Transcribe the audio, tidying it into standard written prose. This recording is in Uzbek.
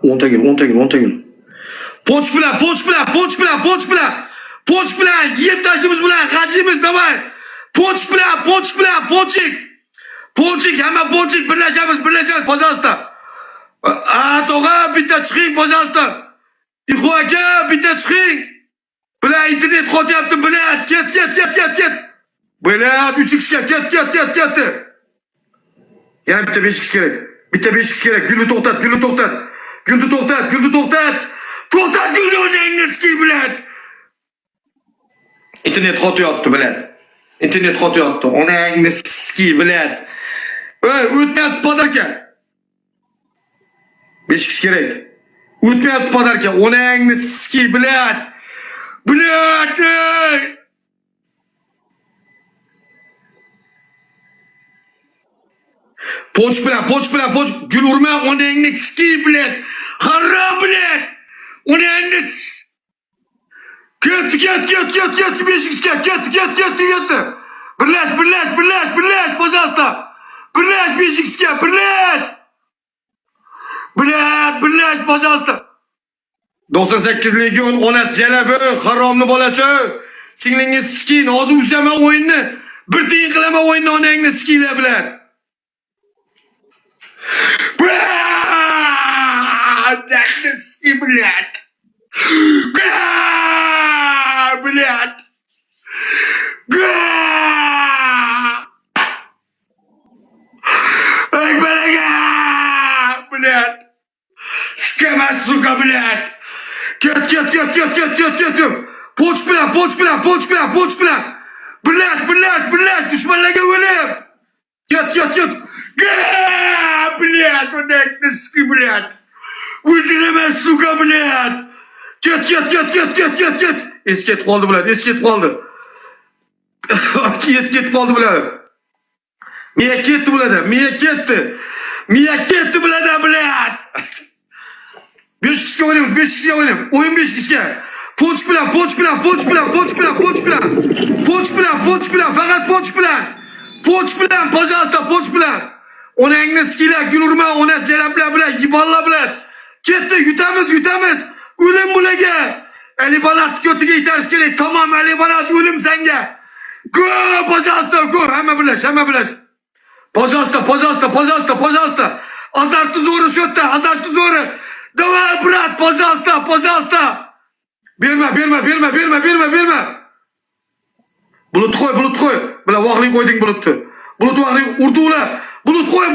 10 gül, 10 gül, 10 gül. Poç bilan, poç bilan, poç bilan, poç bilan. Poç bilan, yeb taşımız bilan, hacimiz davay. Poç bilan, poç bilan, poçik. Poçik, hamma poçik, birlashamiz, pожалуйста. To'g'a, bitta chiqing, pожалуйста. Ixo aka, bitta chiqing. Bilan internet qotyapti, bilan. Ket. Bilan 3x'ga ket. Yana bitta 5x kerak. Bitta 5x kerak. Gulni to'xtat. Gulni to'xtat. To'xtat gulni o'ynangizki bilan. Internet qotyapti bilan. Onangni ski bilan. O'tmayapti podarka. 5x kerak. O'tmayapti podarka. Onangni ski bilan. Poç bilan. Gül urma onangni ski bilan. Harom bilan. Onangni ket 5x'ga ket. Birlash, pожалуйста. Birlash 5x'ga, birlash. Birlash, pожалуйста. 98 legion onasi jalabi, haromni bolasi. Singlingiz ski, hozir uzaman o'yinni. Bir tiyin qilaman o'yinni onangni skilar bilan. Onangni ski bilan. Блядь. Скамаш, сука, блядь. Ket. Poç bilan. Birlash. Düşmanlarga o'lim. Ket. Блядь, onangni ski bilan. O'ldiraman, suka, блядь. Ket. Esketib qoldi bular. Esketib qoldi bular. Miya ketdi bular, блядь. 5x'ga o'ynaymiz. O'yin 5x'ga. Poç bilan. Faqat poç bilan, pожалуйста, poç bilan. Onangni skilar, gul urma, onasi jalablar bilan, yibollar bilan. Ketdi, yutamiz. O'lim bularga. Ali Banat ko'tiga yetarish kerak. Tamam, Ali Banat, o'lim senga. Go, pожалуйста, go. Hamma bilash. Пожалуйста. Azartı zoru shu yerda, zo'ri. Давай, брат, пожалуйста. Berma. Bulut qo'y. Bular voqlik qo'yding bulutni. Bulut voqlik urdi ular. Bulut qo'y.